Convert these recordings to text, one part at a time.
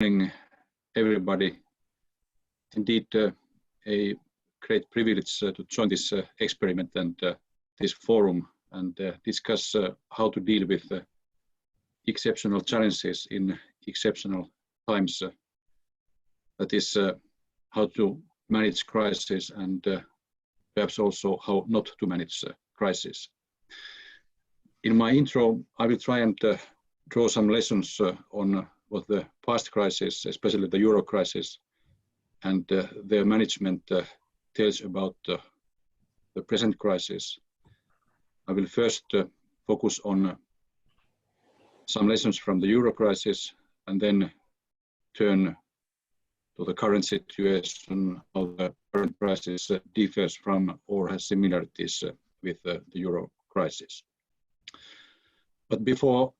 Morning, everybody. Indeed, a great privilege to join this experiment and this forum and discuss how to deal with exceptional challenges in exceptional times. That is, how to manage crisis and perhaps also how not to manage crisis. In my intro, I will try and draw some lessons on what the past crisis, especially the Euro crisis, and their management tells about the present crisis. I will first focus on some lessons from the Euro crisis and then turn to the current situation, how the current crisis differs from or has similarities with the Euro crisis. But before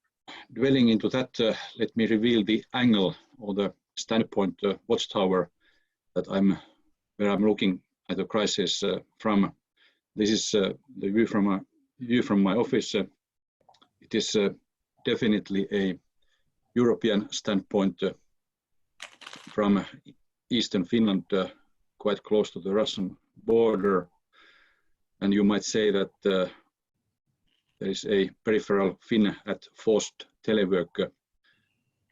dwelling into that, let me reveal the angle or the standpoint watchtower that where I'm looking at the crisis from. This is the view from my office. It is definitely a European standpoint from eastern Finland, quite close to the Russian border, and you might say that there is a peripheral Finn at forced telework.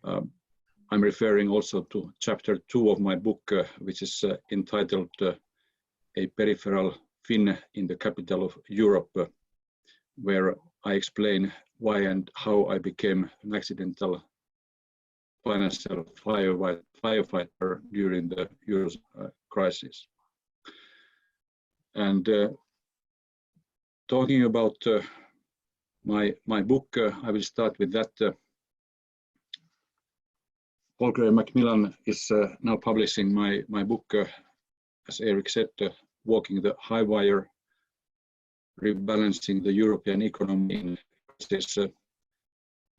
I'm referring also to chapter 2 of my book, which is entitled A Peripheral Finn in the Capital of Europe, where I explain why and how I became an accidental financial firefighter during the Eurozone crisis. And talking about my book, I will start with that. Holger Macmillan is now publishing my book, as Eric said, Walking the High Wire, Rebalancing the European Economy.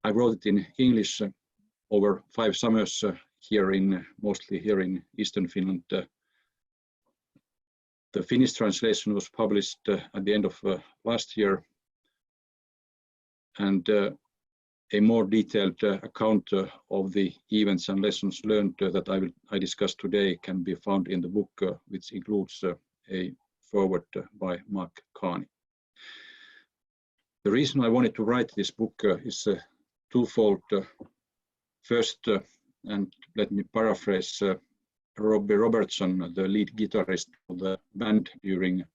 I wrote it in English over 5 summers mostly here in Eastern Finland. The Finnish translation was published at the end of last year, and a more detailed account of the events and lessons learned that I discuss today can be found in the book, which includes a foreword by Mark Carney. The reason I wanted to write this book is twofold. First, and let me paraphrase Robbie Robertson, the lead guitarist of the band during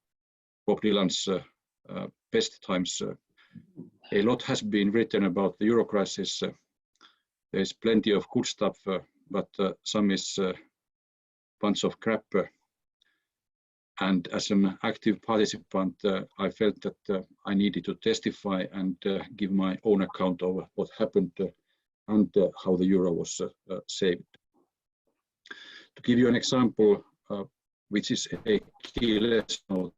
Bob Dylan's best times. A lot has been written about the Euro crisis. There is plenty of good stuff, but some is a bunch of crap. And as an active participant, I felt that I needed to testify and give my own account of what happened and how the Euro was saved. To give you an example, which is a key lesson,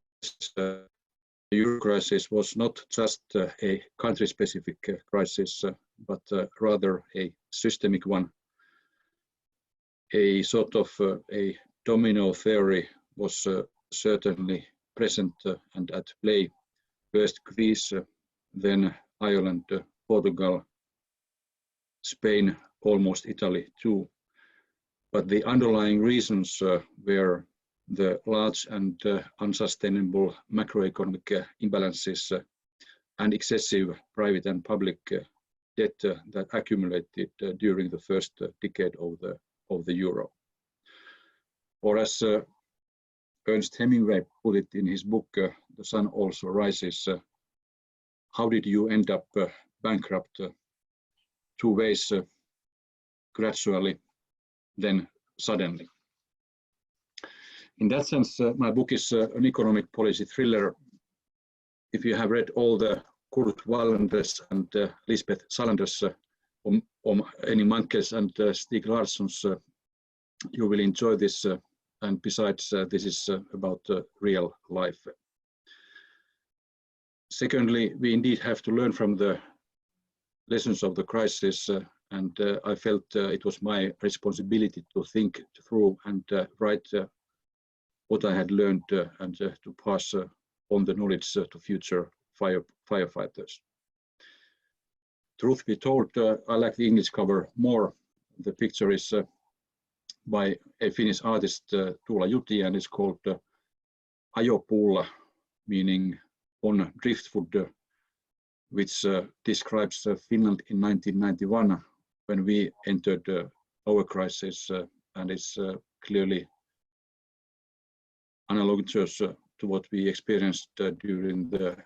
the Euro crisis was not just a country-specific crisis, but rather a systemic one. A sort of a domino theory was certainly present and at play. First Greece, then Ireland, Portugal, Spain, almost Italy too. But the underlying reasons were the large and unsustainable macroeconomic imbalances and excessive private and public debt that accumulated during the first decade of the Euro. Or as Ernest Hemingway put it in his book, The Sun Also Rises, how did you end up bankrupt? 2 ways, gradually, then suddenly. In that sense, my book is an economic policy thriller. If you have read all the Kurt Wallender's and Lisbeth Salander's, Annie Mankes and Stieg Larsson's, you will enjoy this. And besides, this is about real life. Secondly, we indeed have to learn from the lessons of the crisis, and I felt it was my responsibility to think through and write what I had learned and to pass on the knowledge to future firefighters. Truth be told, I like the English cover more. The picture is by a Finnish artist, Tuula Juti, and it's called Ajopuulla, meaning on driftwood, which describes Finland in 1991 when we entered our crisis, and is clearly analogous to what we experienced during the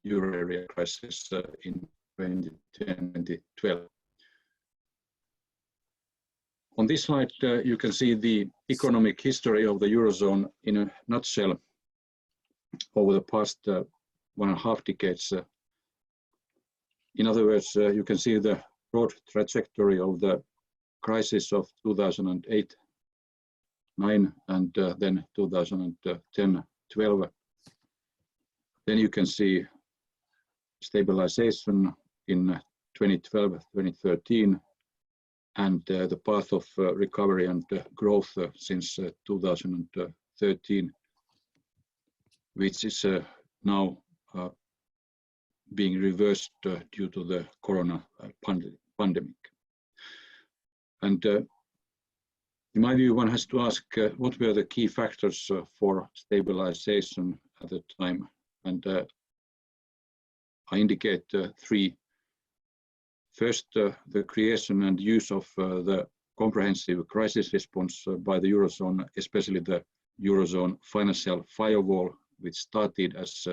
euro area crisis in 2010-2012. On this slide, you can see the economic history of the Eurozone in a nutshell over the past 1.5 decades. In other words, you can see the broad trajectory of the crisis of 2008-9 and then 2010-12. Then you can see stabilization in 2012-2013 and the path of recovery and growth since 2013, which is now being reversed due to the corona pandemic. And in my view, one has to ask what were the key factors for stabilization at the time. And I indicate three. First, the creation and use of the comprehensive crisis response by the Eurozone, especially the Eurozone financial firewall, which started as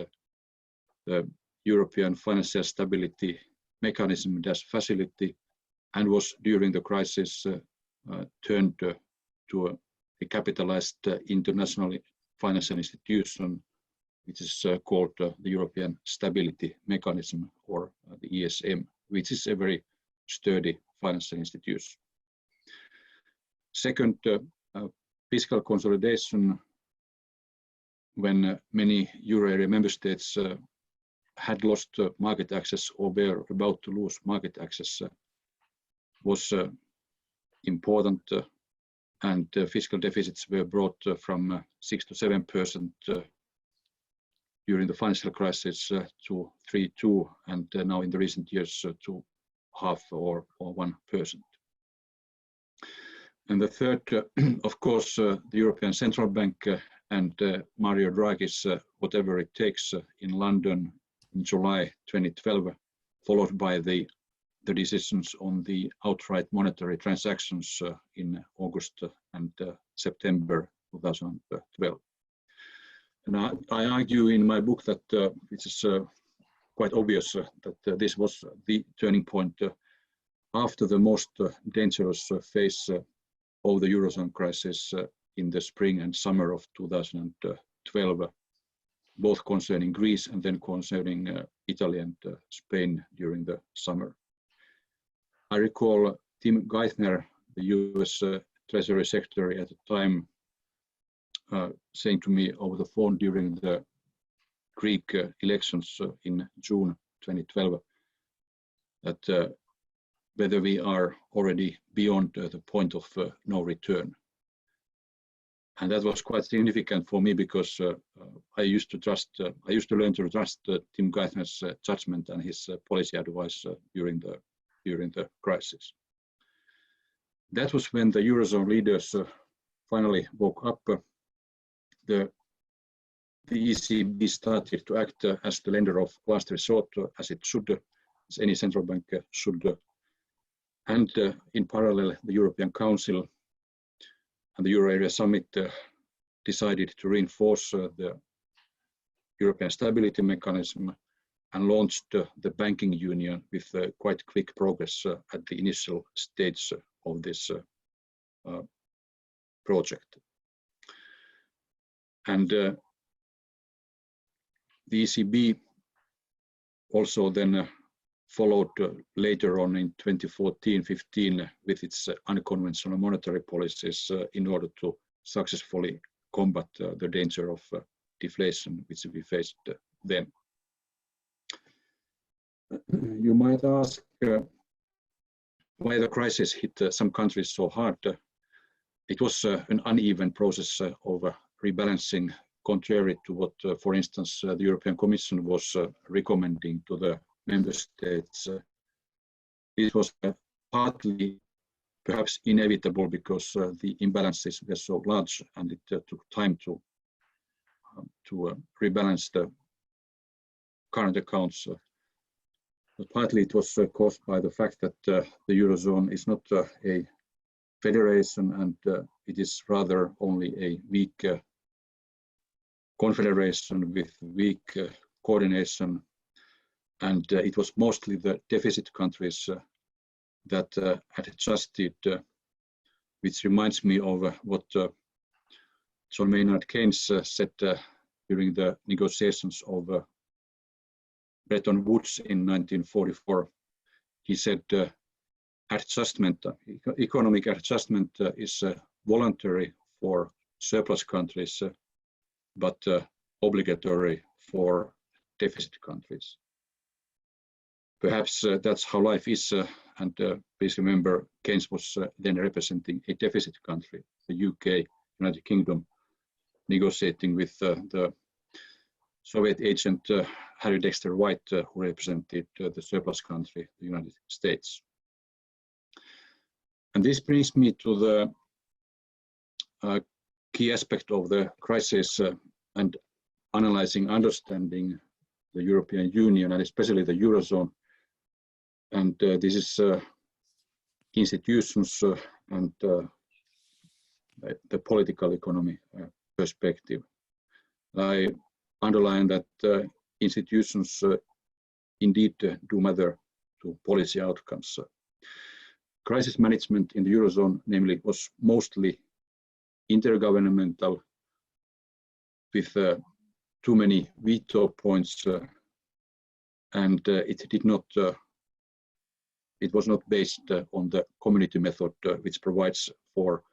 the European Financial Stability Mechanism facility and was during the crisis turned to a capitalized international financial institution, which is called the European Stability Mechanism, or the ESM, which is a very sturdy financial institution. Second, fiscal consolidation, when many euro area member states had lost market access or were about to lose market access, was important, and fiscal deficits were brought from 6 to 7% during the financial crisis to 3.2%, and now in the recent years to 0.5% or 1%. And the third, of course, the European Central Bank and Mario Draghi's whatever it takes in London in July 2012, followed by the decisions on the outright monetary transactions in August and September 2012. And I argue in my book that it is quite obvious that this was the turning point after the most dangerous phase of the Eurozone crisis in the spring and summer of 2012, both concerning Greece and then concerning Italy and Spain during the summer. I recall Tim Geithner, the US Treasury Secretary at the time, saying to me over the phone during the Greek elections in June 2012 that whether we are already beyond the point of no return. And that was quite significant for me because I used to learn to trust Tim Geithner's judgment and his policy advice during the crisis. That was when the Eurozone leaders finally woke up. The ECB started to act as the lender of last resort, as it should, as any central bank should. And in parallel, the European Council and the Euro Area Summit decided to reinforce the European Stability Mechanism and launched the banking union with quite quick progress at the initial stage of this project. And the ECB also then followed later on in 2014-15 with its unconventional monetary policies in order to successfully combat the danger of deflation which we faced then. You might ask why the crisis hit some countries so hard. It was an uneven process of rebalancing, contrary to what, for instance, the European Commission was recommending to the member states. It was partly perhaps inevitable because the imbalances were so large and it took time to rebalance the current accounts. But partly it was caused by the fact that the Eurozone is not a federation and it is rather only a weak confederation with weak coordination, and it was mostly the deficit countries that had adjusted, which reminds me of what John Maynard Keynes said during the negotiations of Bretton Woods in 1944. He said adjustment, economic adjustment is voluntary for surplus countries, but obligatory for deficit countries. Perhaps that's how life is, and please remember Keynes was then representing a deficit country, the UK, United Kingdom, negotiating with the Soviet agent Harry Dexter White, who represented the surplus country, the United States. And this brings me to the key aspect of the crisis and understanding the European Union and especially the Eurozone. And this is institutions and the political economy perspective. I underline that institutions indeed do matter to policy outcomes. Crisis management in the Eurozone, namely, was mostly intergovernmental with too many veto points, and it was not based on the community method, which provides for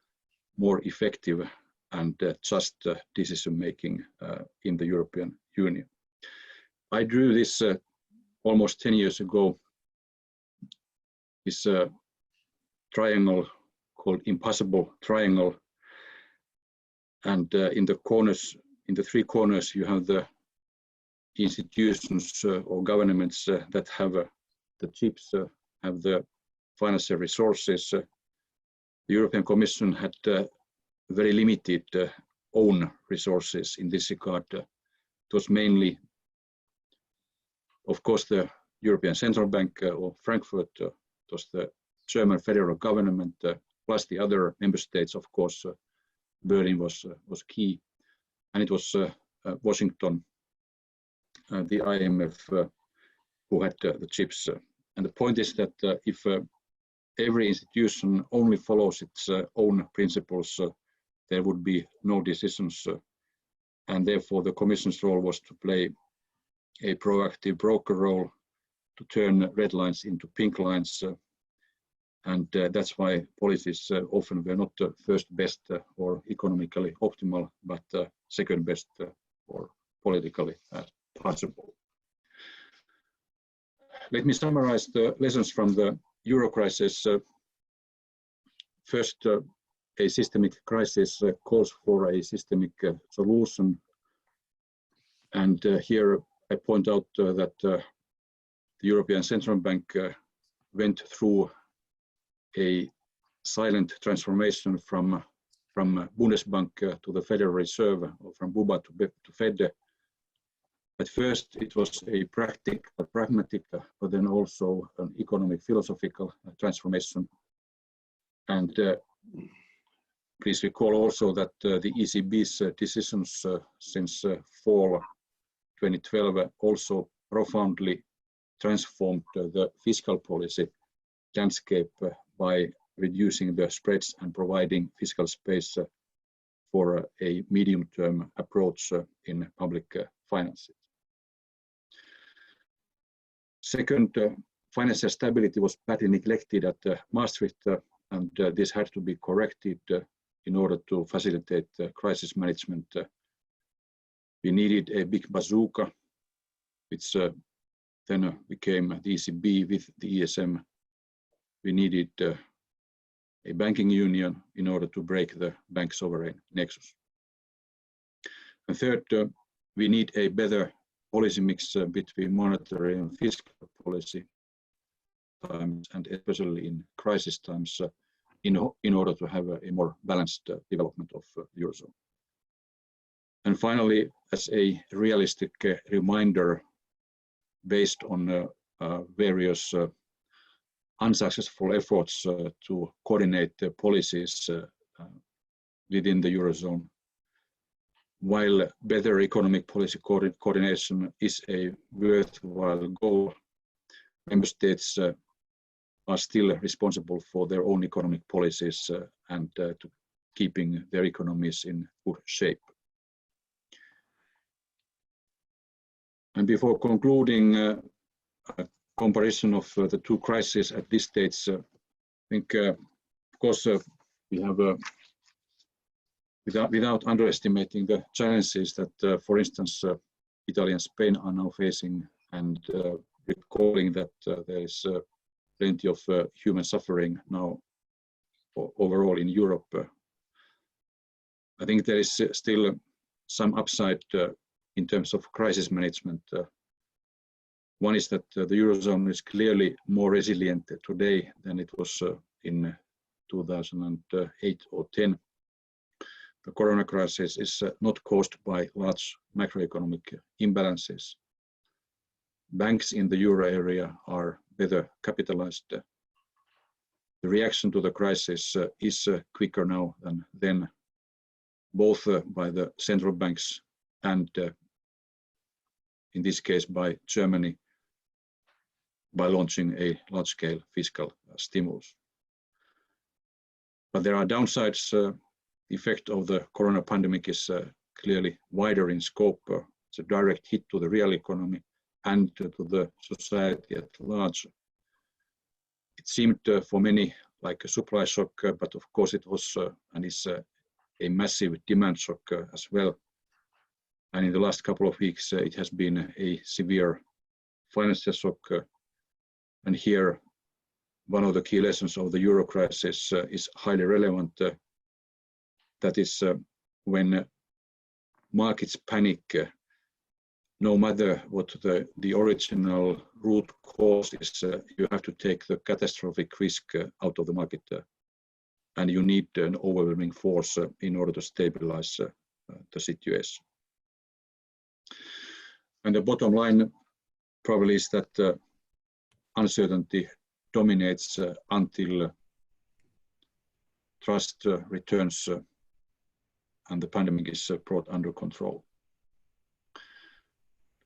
more effective and just decision making in the European Union. I drew this almost 10 years ago, this triangle called impossible triangle, and in the corners, in the three corners, you have the institutions or governments that have the chips, have the financial resources. The European Commission had very limited own resources in this regard. It was mainly, of course, the European Central Bank or Frankfurt. It was the German federal government, plus the other member states, of course. Berlin was key, and it was Washington, the IMF, who had the chips. And the point is that if every institution only follows its own principles, there would be no decisions, and therefore the Commission's role was to play a proactive broker role, to turn red lines into pink lines, and that's why policies often were not first best or economically optimal, but second best or politically possible. Let me summarize the lessons from the Euro crisis. First, a systemic crisis calls for a systemic solution. And here I point out that the European Central Bank went through a silent transformation from Bundesbank to the Federal Reserve, or from BUBA to Fed. At first, it was a pragmatic, but then also an economic philosophical transformation. And please recall also that the ECB's decisions since fall 2012 also profoundly transformed the fiscal policy landscape by reducing the spreads and providing fiscal space for a medium-term approach in public finances. Second, financial stability was badly neglected at Maastricht, and this had to be corrected in order to facilitate crisis management. We needed a big bazooka, which then became the ECB with the ESM. We needed a banking union in order to break the bank sovereign nexus. And third, we need a better policy mix between monetary and fiscal policy times, and especially in crisis times. in order to have a more balanced development of the Eurozone. And finally, as a realistic reminder, based on various unsuccessful efforts to coordinate the policies within the Eurozone, while better economic policy coordination is a worthwhile goal, member states are still responsible for their own economic policies and to keeping their economies in good shape. And before concluding a comparison of the two crises at this stage, I think, of course, we have, without underestimating the challenges that, for instance, Italy and Spain are now facing, and recalling that there is plenty of human suffering now overall in Europe, I think there is still some upside in terms of crisis management. One is that the Eurozone is clearly more resilient today than it was in 2008 or 10. The corona crisis is not caused by large macroeconomic imbalances. Banks in the euro area are better capitalized. The reaction to the crisis is quicker now than then, both by the central banks and in this case by Germany, by launching a large-scale fiscal stimulus. But there are downsides. The effect of the corona pandemic is clearly wider in scope. It's a direct hit to the real economy and to the society at large. It seemed for many like a supply shock, but of course it was and is a massive demand shock as well. And in the last couple of weeks, it has been a severe financial shock. And here, one of the key lessons of the euro crisis is highly relevant. That is, when markets panic, no matter what the original root cause is, you have to take the catastrophic risk out of the market, and you need an overwhelming force in order to stabilize the situation. And the bottom line probably is that uncertainty dominates until trust returns and the pandemic is brought under control.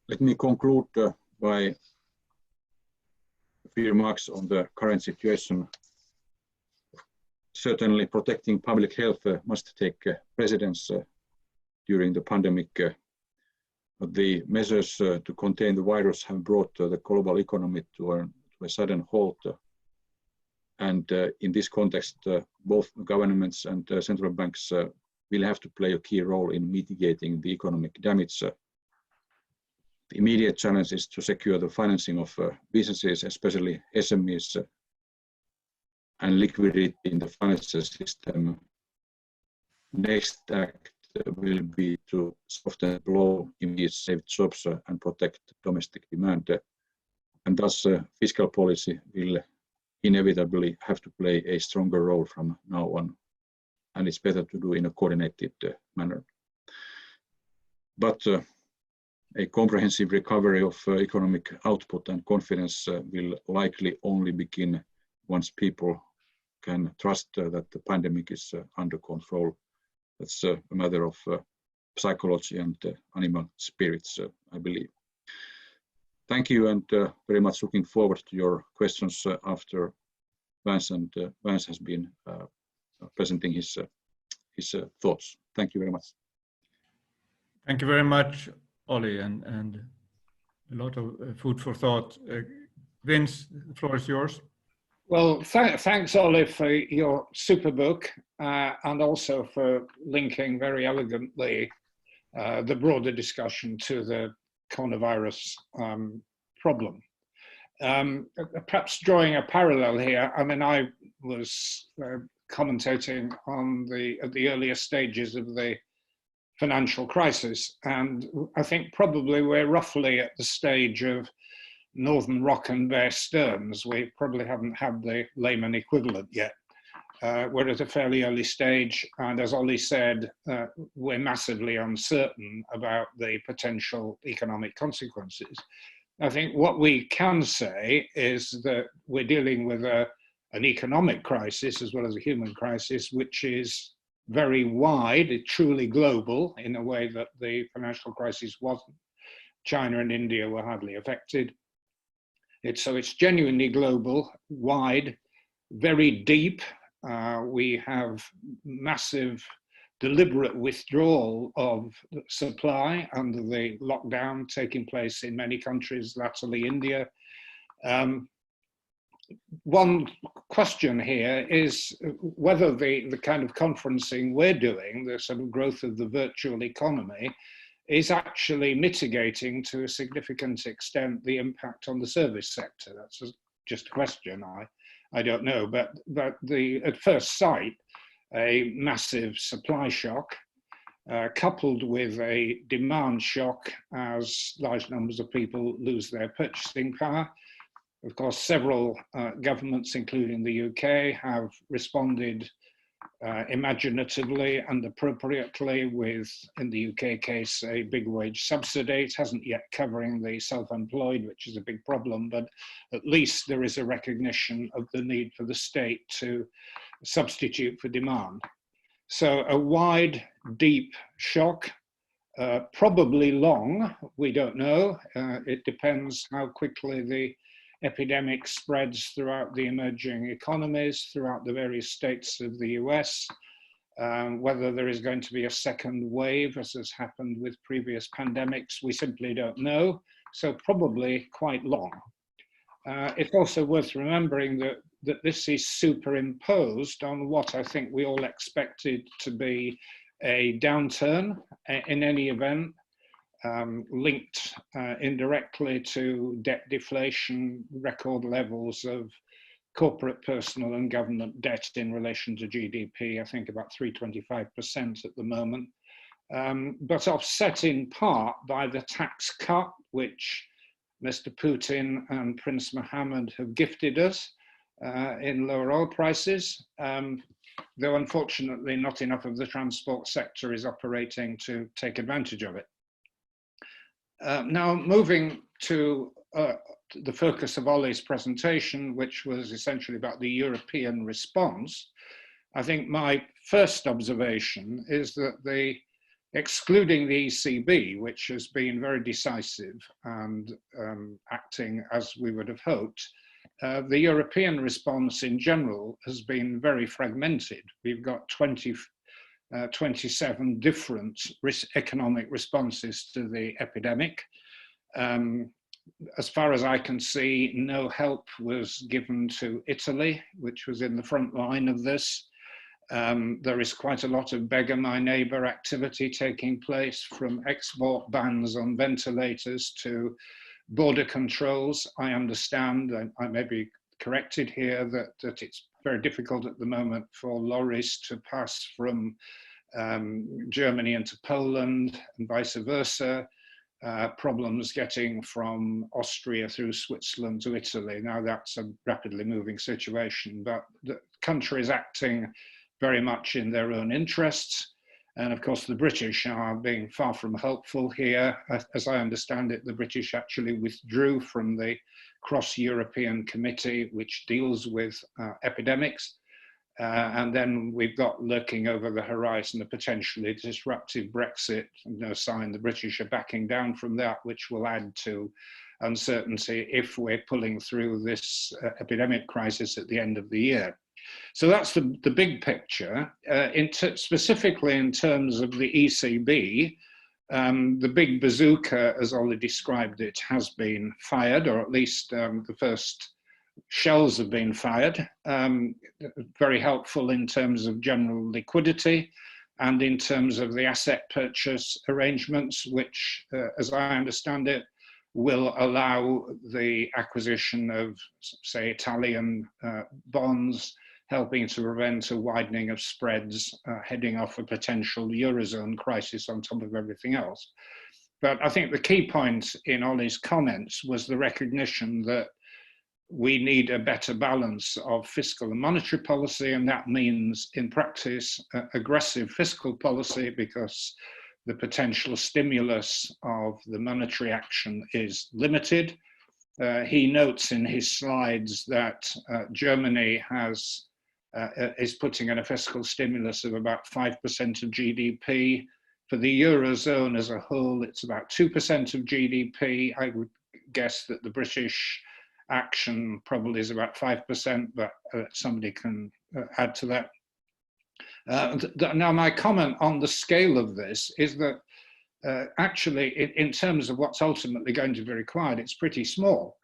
Let me conclude by a few remarks on the current situation. Certainly protecting public health must take precedence during the pandemic. The measures to contain the virus have brought the global economy to a sudden halt. And in this context, both governments and central banks will have to play a key role in mitigating the economic damage. The immediate challenge is to secure the financing of businesses, especially SMEs, and liquidity in the financial system. Next act will be to soften the blow, immediately save jobs and protect domestic demand. And thus fiscal policy will inevitably have to play a stronger role from now on. And it's better to do in a coordinated manner. But a comprehensive recovery of economic output and confidence will likely only begin once people can trust that the pandemic is under control. That's a matter of psychology and animal spirits, I believe. Thank you, and very much looking forward to your questions after Vance, and Vance has been presenting his thoughts. Thank you very much. Thank you very much, Olli, and a lot of food for thought. Vince, the floor is yours. Well, thanks, Olli, for your super book and also for linking very elegantly the broader discussion to the coronavirus problem. Perhaps drawing a parallel here, I mean, I was commentating on at the earlier stages of the financial crisis, and I think probably we're roughly at the stage of Northern Rock and Bear Stearns. We probably haven't had the layman equivalent yet. We're at a fairly early stage, and as Ollie said, we're massively uncertain about the potential economic consequences. I think what we can say is that we're dealing with an economic crisis as well as a human crisis, which is very wide, truly global, in a way that the financial crisis wasn't. China and India were hardly affected. So it's genuinely global, wide, very deep. We have massive deliberate withdrawal of supply under the lockdown taking place in many countries, latterly India. One question here is whether the kind of conferencing we're doing, the sort of growth of the virtual economy, is actually mitigating to a significant extent the impact on the service sector. That's just a question, I don't know, but at first sight, a massive supply shock, coupled with a demand shock as large numbers of people lose their purchasing power. Of course, several governments, including the UK, have responded imaginatively and appropriately with, in the UK case, a big wage subsidy. It hasn't yet covering the self-employed, which is a big problem, but at least there is a recognition of the need for the state to substitute for demand. So a wide, deep shock, probably long, we don't know. It depends how quickly the epidemic spreads throughout the emerging economies, throughout the various states of the US, whether there is going to be a second wave, as has happened with previous pandemics, we simply don't know. So probably quite long. It's also worth remembering that this is superimposed on what I think we all expected to be a downturn in any event, linked indirectly to debt deflation, record levels of corporate, personal and government debt in relation to GDP, I think about 325% at the moment, but offset in part by the tax cut, which Mr. Putin and Prince Mohammed have gifted us in lower oil prices, though unfortunately not enough of the transport sector is operating to take advantage of it. Now moving to the focus of Ollie's presentation, which was essentially about the European response, I think my first observation is that excluding the ECB, which has been very decisive and acting as we would have hoped, the European response in general has been very fragmented. We've got 27 different economic responses to the epidemic. As far as I can see, no help was given to Italy, which was in the front line of this. There is quite a lot of beggar my neighbor activity taking place, from export bans on ventilators to border controls. I understand, and I may be corrected here, that it's very difficult at the moment for lorries to pass from Germany into Poland and vice versa. Problems getting from Austria through Switzerland to Italy. Now that's a rapidly moving situation, but the country is acting very much in their own interests. And of course, the British are being far from helpful here. As I understand it, the British actually withdrew from the cross-European committee, which deals with epidemics. And then we've got lurking over the horizon a potentially disruptive Brexit. No sign the British are backing down from that, which will add to uncertainty if we're pulling through this epidemic crisis at the end of the year. So that's the big picture. Specifically in terms of the ECB, the big bazooka, as Ollie described it, has been fired, or at least the first shells have been fired. Very helpful in terms of general liquidity and in terms of the asset purchase arrangements, which, as I understand it, will allow the acquisition of, say, Italian bonds, helping to prevent a widening of spreads, heading off a potential Eurozone crisis on top of everything else. But I think the key point in Ollie's comments was the recognition that we need a better balance of fiscal and monetary policy, and that means in practice aggressive fiscal policy, because the potential stimulus of the monetary action is limited. He notes in his slides that Germany is putting in a fiscal stimulus of about 5% of GDP. For the Eurozone as a whole, it's about 2% of GDP. I would guess that the British action probably is about 5%, but somebody can add to that. Now, my comment on the scale of this is that actually, in terms of what's ultimately going to be required, it's pretty small.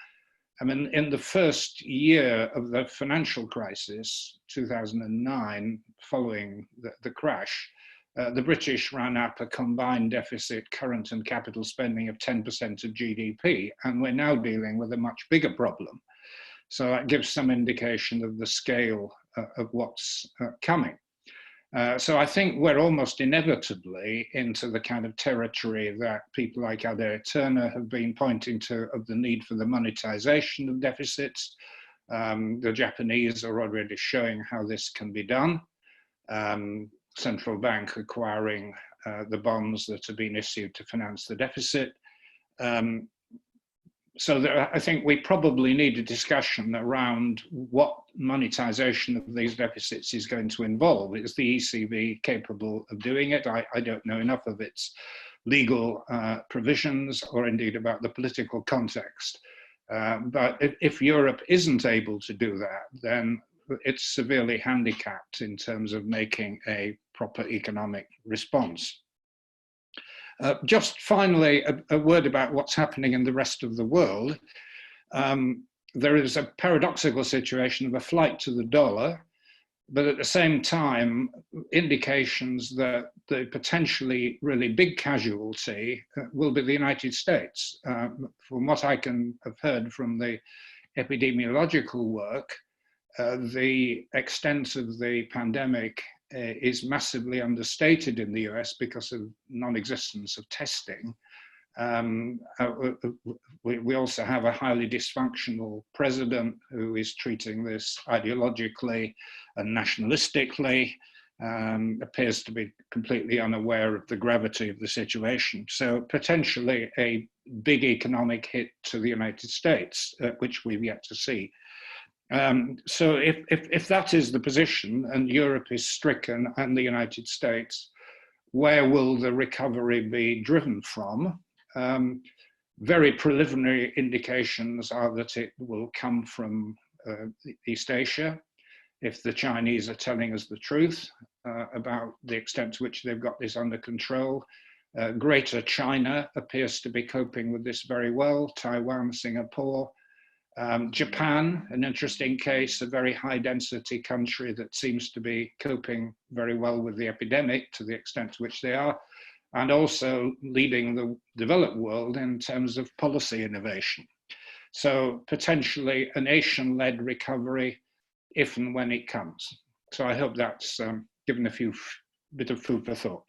I mean, in the first year of the financial crisis, 2009, following the crash, the British ran up a combined deficit, current and capital spending of 10% of GDP, and we're now dealing with a much bigger problem. So that gives some indication of the scale of what's coming. So I think we're almost inevitably into the kind of territory that people like Adair Turner have been pointing to, of the need for the monetization of deficits. The Japanese are already showing how this can be done. Central bank acquiring the bonds that have been issued to finance the deficit. So I think we probably need a discussion around what monetization of these deficits is going to involve. Is the ECB capable of doing it? I don't know enough of its legal provisions or indeed about the political context. But if Europe isn't able to do that, then it's severely handicapped in terms of making a proper economic response. Just finally, a word about what's happening in the rest of the world. There is a paradoxical situation of a flight to the dollar, but at the same time, indications that the potentially really big casualty will be the United States. From what I can have heard from the epidemiological work, the extent of the pandemic is massively understated in the US because of non-existence of testing. We also have a highly dysfunctional president who is treating this ideologically and nationalistically, appears to be completely unaware of the gravity of the situation. So potentially a big economic hit to the United States, which we've yet to see. So if that is the position and Europe is stricken and the United States, where will the recovery be driven from? Very preliminary indications are that it will come from East Asia, if the Chinese are telling us the truth about the extent to which they've got this under control. Greater China appears to be coping with this very well, Taiwan, Singapore. Japan, an interesting case, a very high density country that seems to be coping very well with the epidemic to the extent to which they are, and also leading the developed world in terms of policy innovation. So potentially a nation-led recovery if and when it comes. So I hope that's given a bit of food for thought.